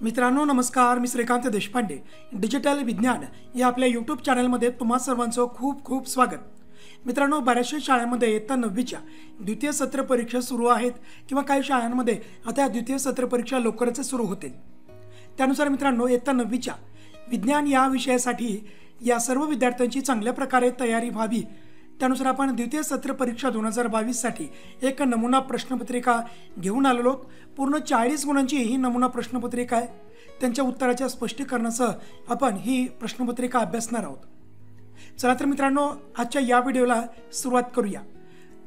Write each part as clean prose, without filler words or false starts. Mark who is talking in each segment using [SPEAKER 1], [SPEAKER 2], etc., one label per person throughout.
[SPEAKER 1] मित्रांनो नमस्कार, मी श्रीकांत देशपांडे डिजिटल विज्ञान या आपल्या यूट्यूब चॅनलमध्ये तुम्हा सर्वांचं खूप खूप स्वागत। मित्रांनो, बऱ्याचशा शाळांमध्ये इयत्ता 9वीच्या द्वितीय सत्र परीक्षा सुरू आहेत किंवा काही शाळांमध्ये आता द्वितीय सत्र परीक्षा लवकरच सुरू होतील। त्यानुसार मित्रांनो, इयत्ता 9वीच्या विज्ञान या विषयासाठी या सर्व विद्यार्थ्यांची चांगल्या प्रकारे तयारी व्हावी त्यानुसार आपण द्वितीय सत्र परीक्षा 2022 साठी एक नमुना प्रश्नपत्रिका घेऊन आलेलो। पूर्ण 40 गुणांची ही नमुना प्रश्नपत्रिका आहे। त्यांच्या उत्तराच्या स्पष्टीकरणासह आपण ही प्रश्नपत्रिका अभ्यासणार आहोत। चला तर मित्रांनो, आजच्या या व्हिडिओला सुरुवात करूया।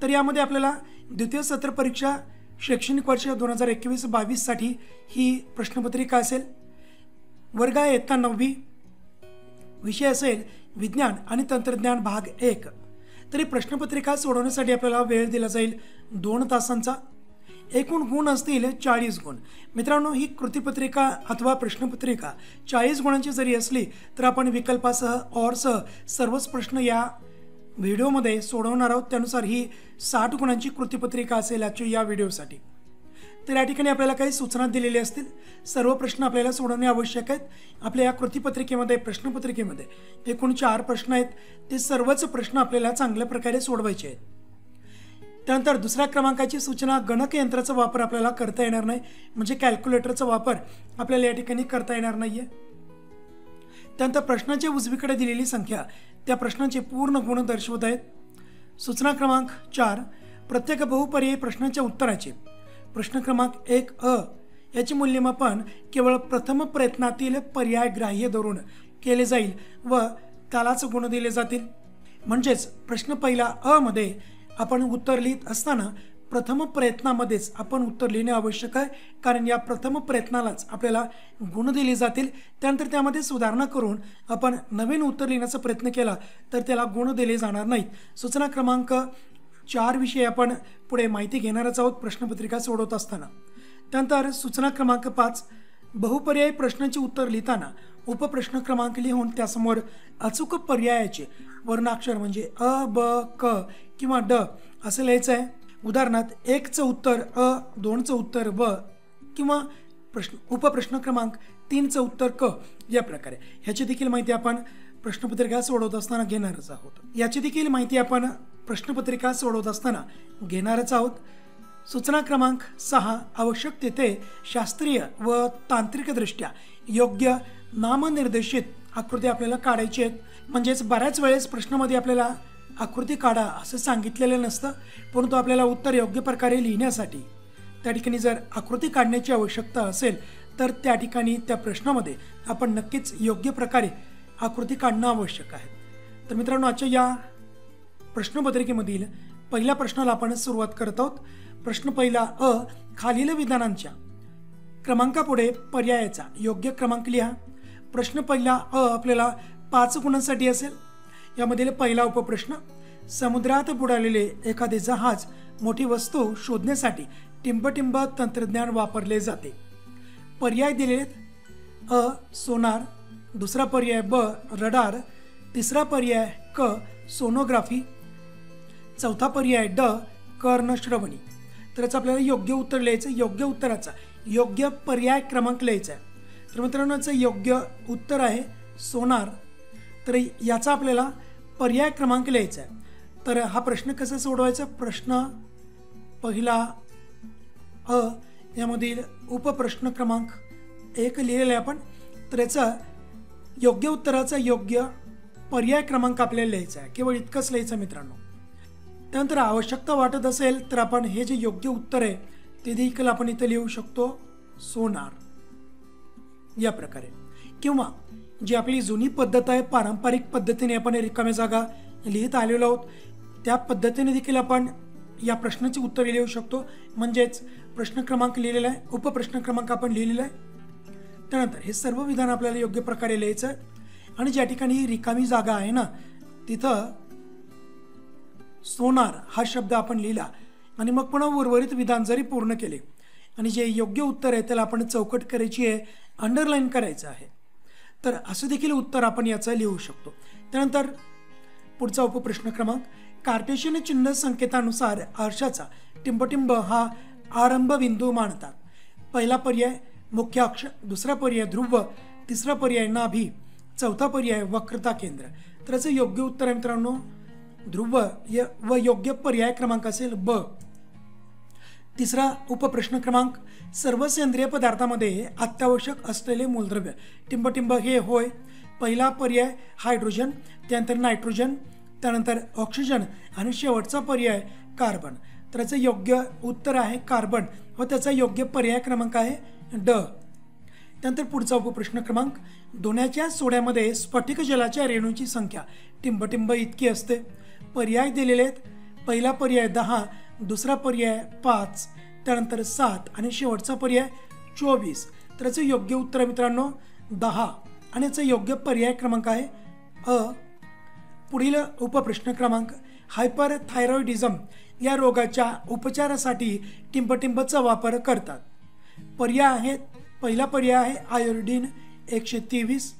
[SPEAKER 1] तर यामध्ये आपल्याला द्वितीय सत्र परीक्षा शैक्षणिक वर्ष 2021-22 साठी ही प्रश्नपत्रिका असेल। वर्ग आहे इयत्ता 9वी, विषय असेल विज्ञान आणि तंत्रज्ञान भाग 1। तरी प्रश्नपत्रिका सोडवण्यासाठी आपल्याला वेळ दिला जाईल 2 तासांचा। एकूण गुण असतील 40 गुण। मित्रांनो, ही कृतीपत्रिका अथवा प्रश्नपत्रिका 40 गुणांची जरी असली तर आपण विकल्पासह ऑरसह सर्वच प्रश्न या व्हिडिओमध्ये सोडवणार आहोत। त्यानुसार ही 60 गुणांची कृतीपत्रिका असेल आजच्या या व्हिडिओसाठी। तर या ठिकाणी आपल्याला काही सूचना दिलेल्या असतील। सर्व प्रश्न आपल्याला सोडवणे आवश्यक आहेत। आपल्या या कृतीपत्रिकेमध्ये प्रश्नपत्रिकेमध्ये एकूण 4 प्रश्न आहेत। ते सर्वच प्रश्न आपल्याला चांगल्या प्रकारे सोडवायचे आहेत। त्यानंतर दुसऱ्या क्रमांकाची सूचना, गणकयंत्राचा वापर आपल्याला करता येणार नाही, म्हणजे कॅल्क्युलेटरचा वापर आपल्याला या ठिकाणी करता येणार नाहीये। त्यानंतर प्रश्नाच्या उजवीकडे दिलेली संख्या त्या प्रश्नाचे पूर्ण गुण दर्शवत आहेत। सूचना क्रमांक 4, प्रत्येक बहुपर्यायी प्रश्नाच्या उत्तराचे प्रश्न क्रमांक 1 याचे मूल्यमापन केवळ प्रथम प्रयत्नातील पर्याय ग्राह्य धरून केले जाईल व त्यालाच गुण दिले जातील। म्हणजेच प्रश्न पहिला मध्ये आपण उत्तर लिहित असताना प्रथम प्रयत्नामध्येच आपण उत्तर लिहिणे आवश्यक आहे, कारण या प्रथम प्रयत्नालाच आपल्याला गुण दिले जातील। त्यानंतर त्यामध्ये सुधारणा करून आपण नवीन उत्तर लिहिण्याचा प्रयत्न केला तर त्याला गुण दिले जाणार नाहीत। सूचना क्रमांक 4 विषयी आपण पुढे माहिती घेणारच आहोत प्रश्नपत्रिका सोडवत असताना। त्यानंतर सूचना क्रमांक 5, बहुपर्यायी प्रश्नाचे उत्तर लिहिताना उपप्रश्न क्रमांक लिहून त्यासमोर अचूक पर्यायाचे वर्णाक्षर म्हणजे अ, ब, क किंवा ड असं लिहायचं आहे। उदाहरणार्थ 1चं उत्तर अ, 2चं उत्तर ब किंवा उपप्रश्न क्रमांक 3चं उत्तर क या प्रकारे। ह्याची देखील माहिती आपण प्रश्नपत्रिका सोडवत असताना घेणारच आहोत। याची देखील माहिती आपण प्रश्नपत्रिका सोडवत असताना घेणारच आहोत। सूचना क्रमांक 6, आवश्यक तेथे शास्त्रीय व तांत्रिकदृष्ट्या योग्य नामनिर्देशित आकृती आपल्याला काढायची आहेत। म्हणजेच बऱ्याच वेळेस प्रश्नामध्ये आपल्याला आकृती काढा असं सांगितलेलं नसतं, परंतु आपल्याला उत्तर योग्य प्रकारे लिहिण्यासाठी त्या ठिकाणी जर आकृती काढण्याची आवश्यकता असेल तर त्या ठिकाणी त्या प्रश्नामध्ये आपण नक्कीच योग्य प्रकारे आकृती काढणं आवश्यक आहे। तर मित्रांनो, आजच्या या प्रश्नपत्रिकेमधील पहिल्या प्रश्नाला आपण सुरुवात करत आहोत। प्रश्न पहिला खालील विधानांच्या क्रमांकापुढे पर्यायाचा योग्य क्रमांक लिहा। प्रश्न पहिला आपल्याला 5 गुणांसाठी असेल। यामधील पहिला उपप्रश्न, समुद्रात बुडालेले एखादे जहाज मोठी वस्तू शोधण्यासाठी टिंबटिंब तंत्रज्ञान वापरले जाते। पर्याय दिलेत अ, सोनार, दुसरा पर्याय ब, रडार, तिसरा पर्याय क, सोनोग्राफी, चौथा पर्याय ड, कर्णश्रवणी। तरच आपल्याला योग्य उत्तर लिहायचं। योग्य उत्तराचा योग्य पर्याय क्रमांक लिहायचा आहे। तर मित्रांनो, याचं योग्य उत्तर आहे सोनार। तर याचा आपल्याला पर्याय क्रमांक लिहायचा आहे। तर हा प्रश्न कसा सोडवायचा? प्रश्न पहिला अ यामधील उपप्रश्न क्रमांक 1 लिहिलेला आहे आपण। तर याचा योग्य उत्तराचा योग्य पर्याय क्रमांक आपल्याला लिहायचा आहे। केवळ इतकंच लिहायचं मित्रांनो। त्यानंतर आवश्यकता वाटत असेल तर आपण हे जे योग्य उत्तर आहे ते देखील आपण इथे लिहू शकतो सोनार या प्रकारे। किंवा जी आपली जुनी पद्धत आहे, पारंपरिक पद्धतीने आपण रिकाम्या जागा लिहित आलेलो आहोत, त्या पद्धतीने देखील आपण या प्रश्नाची उत्तरे लिहू शकतो। म्हणजेच प्रश्न क्रमांक लिहिलेला आहे, उपप्रश्न क्रमांक आपण लिहिलेला आहे। त्यानंतर हे सर्व विधान आपल्याला योग्य प्रकारे लिहायचं आहे। आणि ज्या ठिकाणी रिकामी जागा आहे ना, तिथं सोनार हा शब्द आपण लिहिला आणि मग पुन्हा उर्वरित विधान जरी पूर्ण केले आणि जे योग्य उत्तर आहे त्याला आपण चौकट करायची आहे, अंडरलाईन करायचं आहे, तर असं देखील उत्तर आपण याचं लिहू शकतो। त्यानंतर पुढचा उपप्रश्न क्रमांक, कार्टेशियन चिन्ह संकेतानुसार आरशाचा टिंबटिंब हा आरंभ बिंदू मानतात। पहिला पर्याय मुख्य अक्ष, दुसरा पर्याय ध्रुव, तिसरा पर्याय नाभी, चौथा पर्याय वक्रता केंद्र. तर याचं योग्य उत्तर आहे मित्रांनो ध्रुव व योग्य पर्याय क्रमांक असेल ब. तिसरा उपप्रश्न क्रमांक, सर्व सेंद्रिय पदार्थामध्ये अत्यावश्यक असलेले मूलद्रव्य टिंबटिंब हे होय. पहिला पर्याय हायड्रोजन, त्यानंतर नायट्रोजन, त्यानंतर ऑक्सिजन आणि शेवटचा पर्याय कार्बन. तर याचं योग्य उत्तर आहे कार्बन व त्याचा योग्य पर्याय क्रमांक आहे ड. त्यानंतर पुढचा उपप्रश्न क्रमांक, धुण्याच्या सोड्यामध्ये स्फटिक जलाच्या रेणूंची संख्या टिंबटिंब इतकी असते. पर्याय दिलेले आहेत. पहिला पर्याय 10, दुसरा पर्याय 5, त्यानंतर 7 आणि शेवटचा पर्याय 24. तर याचं योग्य उत्तर आहे मित्रांनो 10 आणि याचा योग्य पर्याय क्रमांक आहे अ. पुढील उपप्रश्न क्रमांक, हायपरथायरॉइडिझम या रोगाच्या उपचारासाठी टिंबटिंबचा वापर करतात. पर्याय आहेत. पहिला पर्याय आहे आयोडीन 123,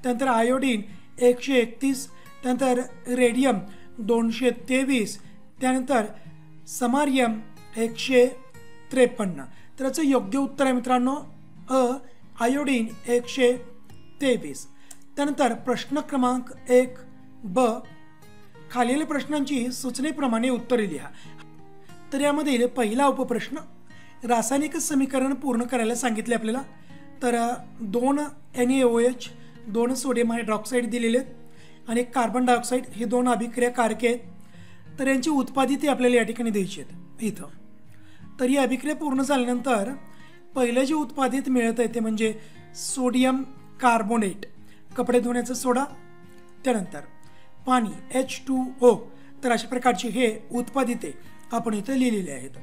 [SPEAKER 1] त्यानंतर आयोडीन 131, त्यानंतर रेडियम 223, त्यानंतर समारियम 153. तर याचं योग्य उत्तर आहे मित्रांनो अ आयोडीन 123. त्यानंतर प्रश्न क्रमांक 1 ब, खालील प्रश्नांची सूचनेप्रमाणे उत्तरे लिहा. तर यामधील पहिला उपप्रश्न, रासायनिक समीकरण पूर्ण करायला सांगितले आपल्याला. तर 2 NaOH, 2 सोडियम हायड्रॉक्साईड दिलेले आहेत आणि कार्बन डायऑक्साईड हे 2 अभिक्रियाकारक आहेत. तर यांची उत्पादिते आपल्याला या ठिकाणी द्यायची आहेत इथं. तर ही अभिक्रिया पूर्ण झाल्यानंतर पहिलं जे उत्पादित मिळत आहे ते म्हणजे सोडियम कार्बोनेट, कपडे धुण्याचा सोडा, त्यानंतर पाणी H2O. तर अशा प्रकारचे हे उत्पादिते आपण इथे लिहिलेले आहेत.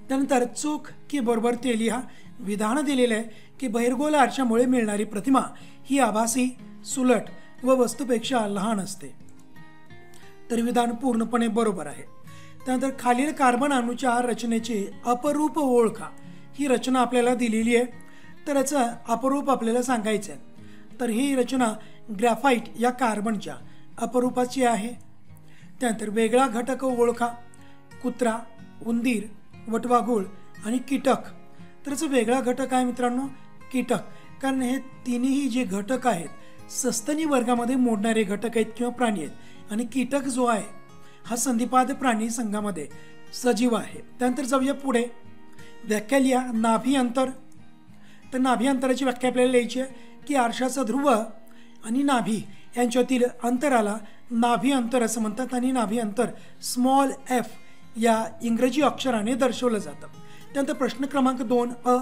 [SPEAKER 1] त्यानंतर चूक की बरोबर ते लिहा. विधान दिलेलं आहे की बहिर्गोल आरशामुळे मिळणारी प्रतिमा ही आभासी, सुलट व वस्तूपेक्षा लहान असते. तर विधान पूर्णपणे बरोबर आहे. त्यानंतर खालील कार्बन अणूच्या रचनेची अपरूप ओळखा. ही रचना आपल्याला दिलेली आहे. तर याचं अपरूप आपल्याला सांगायचं आहे. तर ही रचना ग्रॅफाइट या कार्बनच्या अपरूपाची आहे. त्यानंतर वेगळा घटक ओळखा. कुत्रा, उंदीर, वटवाघूळ आणि कीटक. तर याचा वेगळा घटक आहे मित्रांनो कीटक, कारण हे तिन्ही जे घटक आहेत सस्तनी वर्गामध्ये मोडणारे घटक आहेत किंवा प्राणी आहेत आणि कीटक जो आहे हा संधिपाद प्राणी संघामध्ये सजीव आहे. त्यानंतर जाऊया पुढे. व्याख्या लिहा. नाभी अंतर. तर नाभी अंतराची व्याख्या आपल्याला लिहायची आहे की आरशाचा ध्रुव आणि नाभी यांच्यातील अंतराला नाभी अंतर असं म्हणतात आणि नाभी अंतर स्मॉल f या इंग्रजी अक्षराने दर्शवलं जातं. त्यानंतर प्रश्न क्रमांक 2 अ,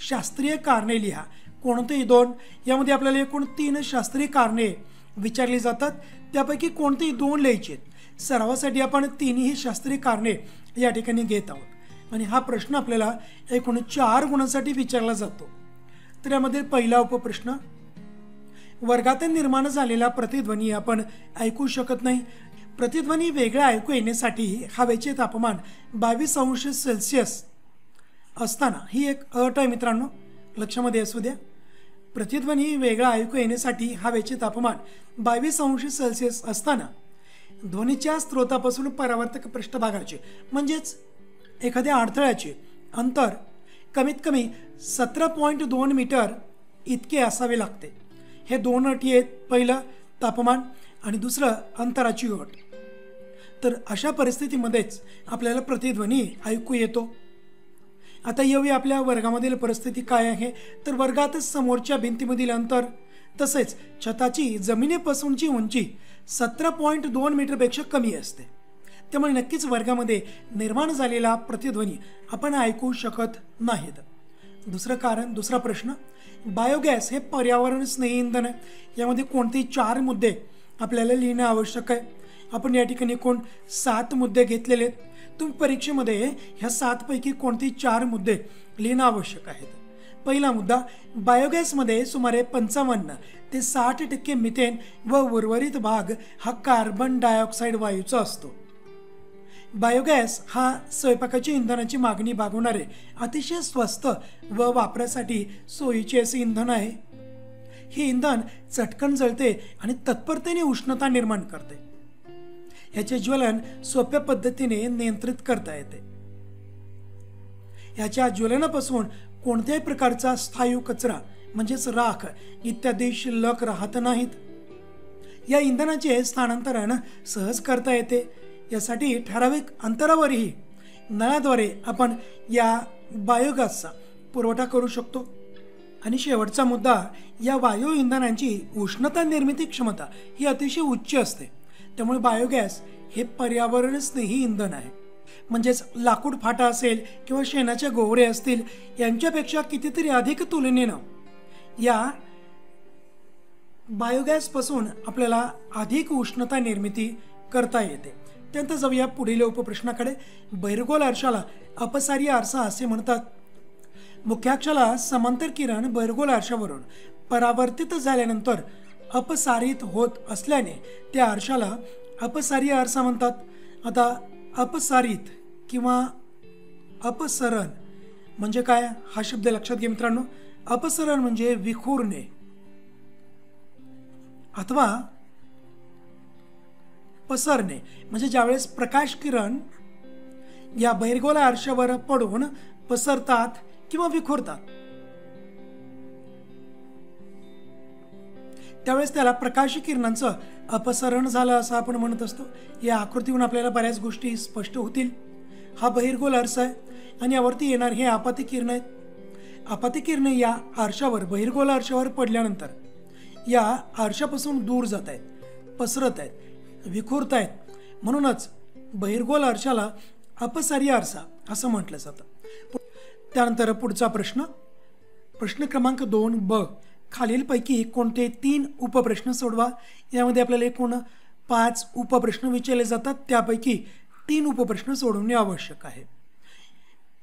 [SPEAKER 1] शास्त्रीय कारणे लिहा. कोणतेही 2. यामध्ये आपल्याला एकूण 3 शास्त्रीय कारणे विचारली जातात. त्यापैकी कोणतेही 2 लिहायचे आहेत. सरावासाठी आपण तिन्ही शास्त्रीय कारणे या ठिकाणी घेत आहोत आणि हा प्रश्न आपल्याला एकूण 4 गुणांसाठी विचारला जातो. तर यामध्ये पहिला उपप्रश्न, वर्गात निर्माण झालेला प्रतिध्वनी आपण ऐकू शकत नाही. प्रतिध्वनी वेगळा ऐकू येण्यासाठी हवेचे तापमान 22°C असताना, ही एक अट आहे मित्रांनो, लक्षामध्ये असू द्या. प्रतिध्वनी वेगळा ऐकू येण्यासाठी हवेचे तापमान 22°C असताना ध्वनीच्या स्रोतापासून परावर्तक पृष्ठभागाचे म्हणजेच एखाद्या अडथळ्याचे अंतर कमीत कमी 17.2 मीटर इतके असावे लागते. हे 2 अटी आहेत. पहिलं तापमान आणि दुसरं अंतराची अट. तर अशा परिस्थितीमध्येच आपल्याला प्रतिध्वनी ऐकू येतो. आता येऊया आपल्या वर्गामधील परिस्थिती काय आहे. तर वर्गात समोरच्या भिंतीमधील अंतर तसेच छताची जमिनीपासूनची उंची 17.2 मीटरपेक्षा कमी असते. त्यामुळे नक्कीच वर्गामध्ये निर्माण झालेला प्रतिध्वनी आपण ऐकू शकत नाहीत. दुसरं कारण, दुसरा प्रश्न, बायोगॅस हे पर्यावरण स्नेही इंधन आहे. यामध्ये कोणतेही 4 मुद्दे आपल्याला लिहिणं आवश्यक आहे. आपण या ठिकाणी एकूण 7 मुद्दे घेतलेले आहेत. तुम्ही परीक्षेमध्ये ह्या 7 पैकी कोणतेही 4 मुद्दे लिहिणं आवश्यक आहेत. पहिला मुद्दा, बायोगॅसमध्ये सुमारे 55 ते 60% मिथेन व उर्वरित भाग हा कार्बन डायऑक्साईड वायूचा असतो. बायोगॅस हा स्वयंपाकाची इंधनाची मागणी भागवणारे अतिशय स्वस्त व वापरासाठी सोयीचे असे इंधन आहे. हे इंधन चटकन जळते आणि तत्परतेने उष्णता निर्माण करते. याचे ज्वलन सोप्या पद्धतीने नियंत्रित करता येते. याच्या ज्वलनापासून कोणत्याही प्रकारचा स्थायू कचरा म्हणजेच राख इत्यादी शिल्लक राहत नाहीत. या इंधनाचे स्थानांतरण सहज करता येते. यासाठी ठराविक अंतरावरही नळाद्वारे आपण या बायोगॅसचा पुरवठा करू शकतो. आणि शेवटचा मुद्दा, या वायू इंधनांची उष्णता निर्मिती क्षमता ही अतिशय उच्च असते. त्यामुळे बायोगॅस हे पर्यावरणस्नेही इंधन आहे. म्हणजेच लाकूड फाटा असेल किंवा शेणाच्या गोवरे असतील यांच्यापेक्षा कितीतरी अधिक तुलनेनं या बायोगॅसपासून आपल्याला अधिक उष्णता निर्मिती करता येते. त्यानंतर जाऊया पुढील उपप्रश्नाकडे. बहिर्गोल आरशाला अपसारी आरसा असे म्हणतात. मुख्याक्षाला समांतर किरण बहिर्गोल आरशावरून परावर्तित झाल्यानंतर अपसारित होत असल्याने त्या आरशाला अपसारी आरसा म्हणतात. आता अपसारित किंवा अपसरण म्हणजे काय हा शब्द लक्षात घ्या मित्रांनो. अपसरण म्हणजे विखुरणे अथवा पसरणे. म्हणजे ज्यावेळेस प्रकाश किरण या बहिर्गोल आरशावर पडून पसरतात किंवा विखुरतात त्यावेळेस त्याला प्रकाश किरणांचं अपसरण झालं असं आपण म्हणत असतो. या आकृतीवरून आपल्याला बऱ्याच गोष्टी स्पष्ट होतील. हा बहिर्गोल आरसा आहे आणि यावरती येणार हे आपाती किरण आहेत. आपाती किरण या आरशावर बहिर्गोल आरशावर पडल्यानंतर या आरशापासून दूर जात आहेत, पसरत आहेत, विखुरत आहेत. म्हणूनच बहिर्गोल आरशाला अपसारी आरसा असं म्हटलं जातं. त्यानंतर पुढचा प्रश्न क्रमांक 2ब. खालीलपैकी कोणते 3 उपप्रश्न सोडवा. यामध्ये आपल्याला एकूण 5 उपप्रश्न विचारले जातात. त्यापैकी 3 उपप्रश्न सोडवणे आवश्यक आहे.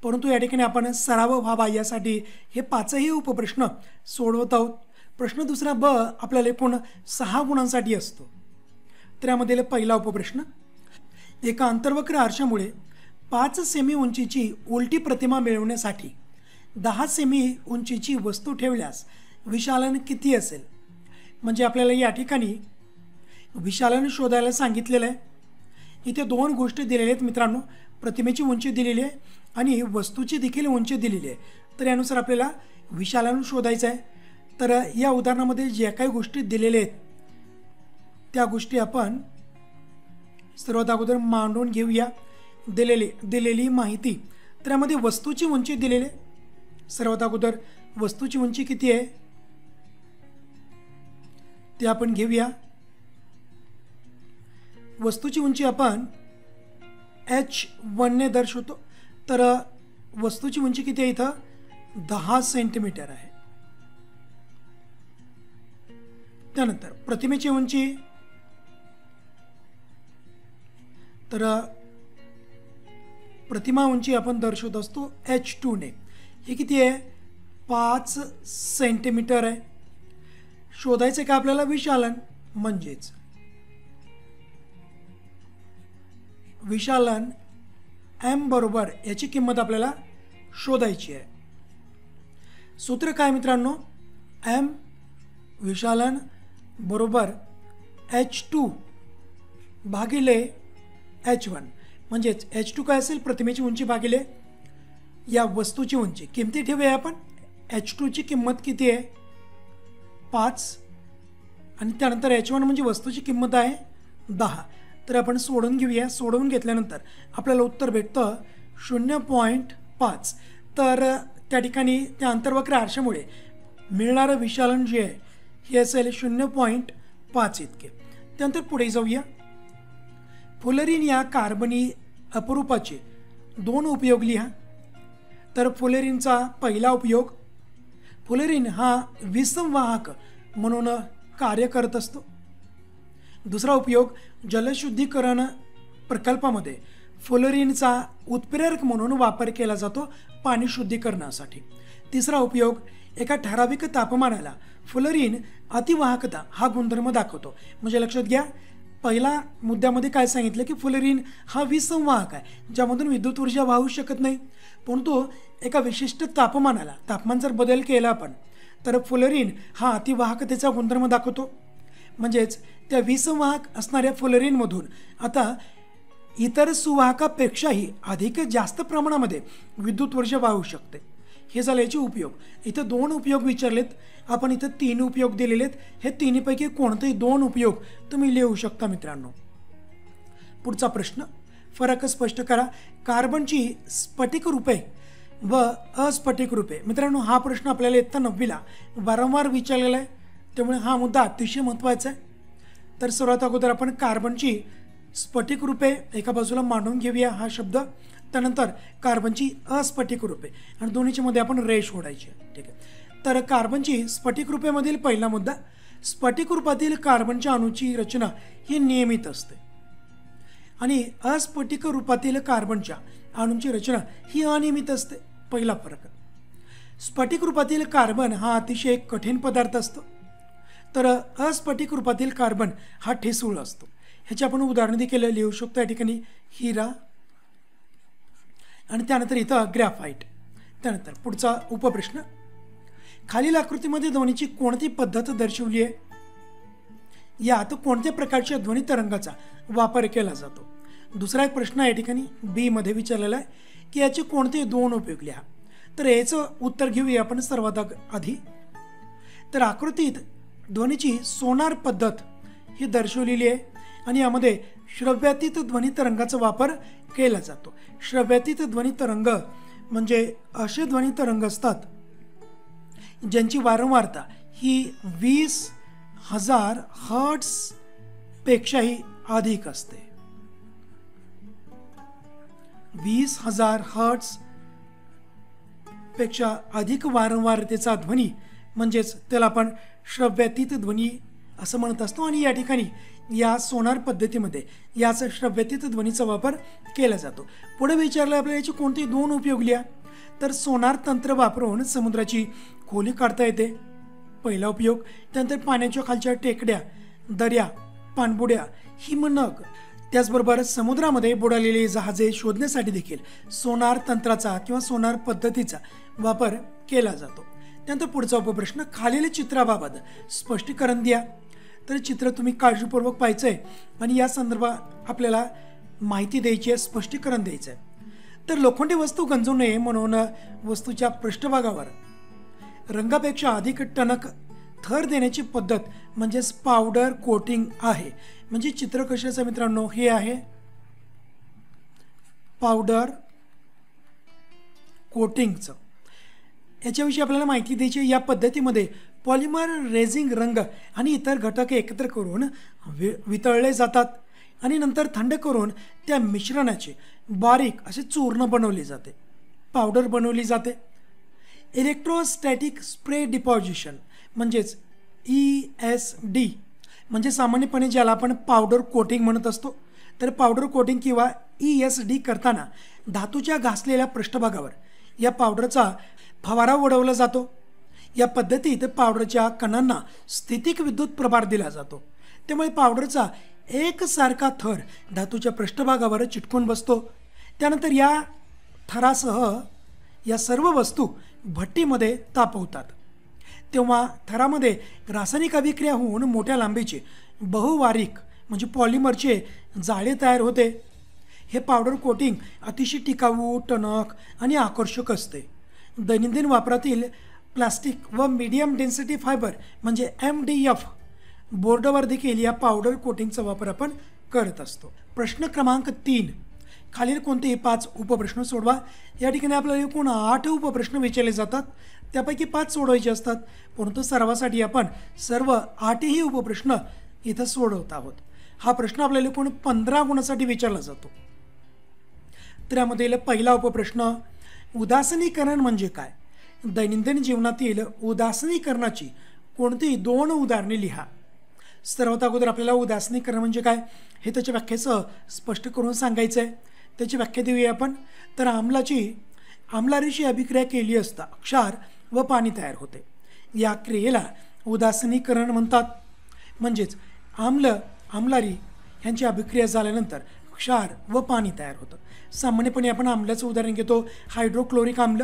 [SPEAKER 1] परंतु या ठिकाणी आपण सराव व्हावा यासाठी हे 5ही उपप्रश्न सोडवत आहोत. प्रश्न दुसरा ब आपल्याला एकूण 6 गुणांसाठी असतो. तर यामध्ये पहिला उपप्रश्न. एका अंतर्वक्र आरशामुळे 5 सेमी उंचीची उलटी प्रतिमा मिळवण्यासाठी 10 सेमी उंचीची वस्तू ठेवल्यास विशालन किती असेल. म्हणजे आपल्याला या ठिकाणी विशालन शोधायला सांगितलेलं आहे. इथे 2 गोष्टी दिलेल्या आहेत मित्रांनो. प्रतिमेची उंची दिलेली आहे आणि वस्तूची देखील उंची दिलेली आहे. तर यानुसार आपल्याला विशालन शोधायचं आहे. तर या उदाहरणामध्ये ज्या काही गोष्टी दिलेल्या आहेत त्या गोष्टी आपण सर्वात अगोदर मांडून घेऊया. दिलेली माहिती. तर यामध्ये वस्तूची उंची दिलेली आहे. सर्वात अगोदर वस्तूची उंची किती आहे ते आपण घेऊया. वस्तूची उंची आपण h1 ने दर्शवतो. तर वस्तूची उंची किती आहे इथं 10 सेंटीमीटर आहे. त्यानंतर प्रतिमेची उंची. तर प्रतिमा उंची आपण दर्शवत असतो h2 ने. हे किती आहे 5 सेंटीमीटर आहे. शोधायचं का आपल्याला विशालन. म्हणजेच विशालन m बरोबर याची किंमत आपल्याला शोधायची आहे. सूत्र काय मित्रांनो. m विशालन बरोबर h2 भागिले h1. म्हणजेच h2 काय असेल प्रतिमेची उंची भागिले या वस्तूची उंची. किमती ठेवूया आपण. h2 ची किंमत किती आहे 5 आणि त्यानंतर h1 म्हणजे वस्तूची किंमत आहे 10. तर आपण सोडून घेऊया. सोडवून घेतल्यानंतर आपल्याला उत्तर भेटतं 0.5. तर त्या ठिकाणी त्या अंतर्वक्र आरशामुळे मिळणारं विशालन जे आहे हे असेल 0.5 इतके. त्यानंतर पुढे जाऊया. फुलरीन या कार्बनी अपरूपाचे 2 उपयोग लिहा. तर फुलरीनचा पहिला उपयोग. फुलरीन हा विसंवाहक म्हणून कार्य करत असतो. दुसरा उपयोग जलशुद्धीकरण प्रकल्पामध्ये फुलरीनचा उत्प्रेरक म्हणून वापर केला जातो पाणी शुद्धीकरणासाठी. तिसरा उपयोग एका ठराविक तापमानाला फुलरीन अतिवाहकता हा गुणधर्म दाखवतो. म्हणजे लक्षात घ्या पहिला मुद्द्यामध्ये काय सांगितलं की फुलरीन हा विसंवाहक आहे ज्यामधून विद्युत ऊर्जा वाहू शकत नाही. परंतु एका विशिष्ट तापमानाला तापमान जर बदल केला आपण तर फुलरीन हा अतिवाहकतेचा गुणधर्म दाखवतो. म्हणजेच त्या विसंवाहक असणाऱ्या फुलरीनमधून आता इतर सुवाहकापेक्षाही अधिक जास्त प्रमाणामध्ये विद्युत ऊर्जा वाहू शकते. हे झाले याचे उपयोग. इथं 2 उपयोग विचारलेत, आपण इथं 3 उपयोग दिलेले आहेत. हे तिन्हीपैकी कोणतेही 2 उपयोग तुम्ही लिहू शकता मित्रांनो. पुढचा प्रश्न, फरक स्पष्ट करा. कार्बनची स्फटिक रूपे व अस्फटिक रूपे. मित्रांनो हा प्रश्न आपल्याला इयत्ता 9वीला वारंवार विचारलेला आहे, त्यामुळे हा मुद्दा अतिशय महत्त्वाचा आहे. तर सर्वात अगोदर आपण कार्बनची स्फटिक रूपे एका बाजूला मांडून घेऊया हा शब्द. त्यानंतर कार्बनची अस्फटिक रूपे आणि दोन्हीच्या मध्ये आपण रेष ओढायची. ठीक आहे. तर कार्बनची स्फटिक रूपेमधील पहिला मुद्दा, स्फटिक रूपातील कार्बनच्या अणूची रचना ही नियमित असते आणि अस्फटिक रूपातील कार्बनच्या अणूंची रचना ही अनियमित असते. पहिला फरक. स्फटिक रूपातील कार्बन हा अतिशय कठीण पदार्थ असतो, तर अस्फटिक रूपातील कार्बन हा ठिसूळ असतो. ह्याची आपण उदाहरण देखील लिहू शकतो. या ठिकाणी हिरा आणि त्यानंतर इथं ग्रॅफाइट. त्यानंतर पुढचा उपप्रश्न, खालील आकृतीमध्ये ध्वनीची कोणती पद्धत दर्शवली आहे? यात कोणत्या प्रकारच्या ध्वनी तरंगाचा वापर केला जातो? दुसरा एक प्रश्न या ठिकाणी बी मध्ये विचारलेला आहे की याचे कोणते 2 उपयोग लिहा. तर याचं उत्तर घेऊया आपण सर्वात आधी. तर आकृतीत ध्वनीची सोनार पद्धत ही दर्शवलेली आहे आणि यामध्ये श्रव्यातीत ध्वनी तरंगाचा वापर केला जातो. श्रव्यातीत ध्वनी तरंग म्हणजे असे ध्वनी तरंग असतात ज्यांची वारंवारता ही 20,000 हर्ट्झ पेक्षाही अधिक असते. 20,000 हर्ट्झ पेक्षा अधिक वारंवारतेचा ध्वनी म्हणजेच त्याला आपण श्रव्यातीत ध्वनी असं म्हणत असतो. आणि या ठिकाणी या सोनार पद्धतीमध्ये याचा श्रव्यातीत ध्वनीचा वापर केला जातो. पुढे विचारलं आपल्याला याचे कोणते 2 उपयोग लिहा. तर सोनार तंत्र वापरून समुद्राची खोली काढता येते, पहिला उपयोग. त्यानंतर पाण्याच्या खालच्या टेकड्या, दर्या, पाणबुड्या, हिमनग, त्याचबरोबर समुद्रामध्ये बुडालेली जहाजे शोधण्यासाठी देखील सोनार तंत्राचा किंवा सोनार पद्धतीचा वापर केला जातो. त्यानंतर पुढचा उपप्रश्न, खालील चित्राबाबत स्पष्टीकरण द्या. तर चित्र तुम्ही काळजीपूर्वक पाहायचं आहे आणि या संदर्भात आपल्याला माहिती द्यायची आहे, स्पष्टीकरण द्यायचं आहे. तर लोखंडी वस्तू गंजू नये म्हणून वस्तूच्या पृष्ठभागावर रंगापेक्षा अधिक टणक थर देण्याची पद्धत म्हणजेच पावडर कोटिंग आहे. म्हणजे चित्र कशाचं मित्रांनो, हे आहे पावडर कोटिंगचं. याच्याविषयी आपल्याला माहिती द्यायची. या पद्धतीमध्ये पॉलिमर, रेझिंग, रंग आणि इतर घटक एकत्र करून वितळले जातात आणि नंतर थंड करून त्या मिश्रणाचे बारीक असे चूर्ण बनवले जाते, पावडर बनवली जाते. इलेक्ट्रोस्टॅटिक स्प्रे डिपॉझिशन म्हणजेच ESD म्हणजे सामान्यपणे ज्याला आपण पावडर कोटिंग म्हणत असतो. तर पावडर कोटिंग किंवा ESD करताना धातूच्या घासलेल्या पृष्ठभागावर या पावडरचा फवारा उडवला जातो. या पद्धतीत पावडरच्या कणांना स्थितिक विद्युत प्रभार दिला जातो, त्यामुळे पावडरचा एकसारखा थर धातूच्या पृष्ठभागावर चिटकून बसतो. त्यानंतर या थरासह या सर्व वस्तू भट्टीमध्ये तापवतात, तेव्हा थरामध्ये रासायनिक अभिक्रिया होऊन मोठ्या लांबीचे बहुवारिक म्हणजे पॉलिमरचे जाळे तयार होते. हे पावडर कोटिंग अतिशय टिकाऊ, टणक आणि आकर्षक असते. दैनंदिन वापरातील प्लास्टिक व मीडियम डेन्सिटी फायबर म्हणजे MDF बोर्डवर देखील या पावडर कोटिंगचा वापर आपण करत असतो. प्रश्न क्रमांक 3, खालील कोणतेही 5 उपप्रश्न सोडवा. या ठिकाणी आपल्याला एकूण 8 उपप्रश्न विचारले जातात, त्यापैकी 5 सोडवायचे असतात, परंतु सरावासाठी आपण सर्व 8ही उपप्रश्न इथं सोडवत आहोत. हा प्रश्न आपल्याला एकूण 15 गुणासाठी विचारला जातो. तर यामधील पहिला उपप्रश्न, उदासीनीकरण म्हणजे काय? दैनंदिन जीवनातील उदासीनीकरणाची कोणतीही 2 उदाहरणे लिहा. सर्वात अगोदर आपल्याला उदासीनीकरण म्हणजे काय हे त्याच्या व्याख्येसह स्पष्ट करून सांगायचं आहे. त्याची व्याख्या देऊया आपण. तर आम्लारीशी अभिक्रिया केली असता क्षार व पाणी तयार होते. या क्रियेला उदासीनीकरण म्हणतात. म्हणजेच आम्लारी यांची अभिक्रिया झाल्यानंतर क्षार व पाणी तयार होतं. सामान्यपणे आपण आम्लाचं उदाहरण घेतो हायड्रोक्लोरिक आम्ल,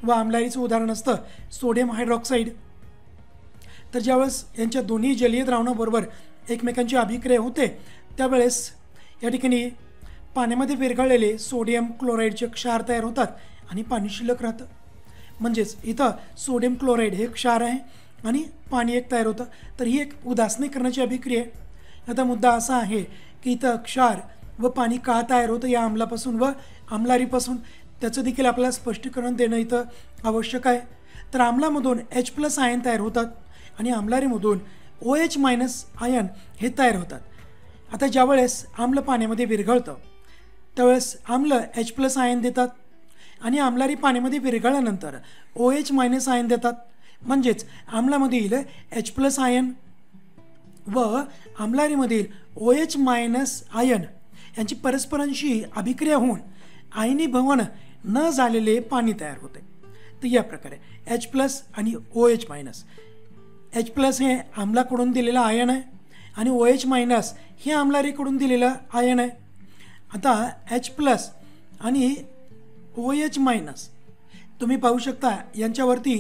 [SPEAKER 1] व आम्लारीचं उदाहरण असतं सोडियम हायड्रॉक्साईड. तर ज्यावेळेस यांच्या दोन्ही जलीय द्रावणाबरोबर एकमेकांची अभिक्रिया होते त्यावेळेस या ठिकाणी पाण्यामध्ये विरघळलेले सोडियम क्लोराईडचे क्षार तयार होतात आणि पाणी शिल्लक राहतं. म्हणजेच इथं सोडियम क्लोराईड हे क्षार आहे आणि पाणी एक तयार होतं, तर ही एक उदासीनीकरणाची अभिक्रिया आहे। आता मुद्दा असा आहे की इथं क्षार व पाणी का तयार होतं या आम्लापासून व आम्लारीपासून, त्याचं देखील आपल्याला स्पष्टीकरण देणं इथं आवश्यक आहे। तर आम्लामधून H+ आयन तयार होतात आणि आम्लारीमधून OH- आयन हे तयार होतात। आता ज्यावेळेस आम्ल पाण्यामध्ये विरघळतं त्यावेळेस आम्ल H+ आयन देतात आणि आम्लारी पाण्यामध्ये विरघळल्यानंतर OH- आयन देतात, म्हणजेच आम्लामधील H+ आयन व आम्लारीमधील OH- आयन यांची परस्परांशी अभिक्रिया होऊन आयनीभवन न झालेले पाणी तयार होते। तर या प्रकारे H+ आणि OH-, H+ हे आम्लाकडून दिलेलं आयन आहे आणि OH- हे आम्लारीकडून दिलेलं आयन आहे। आता H+ आणि OH- तुम्ही पाहू शकता यांच्यावरती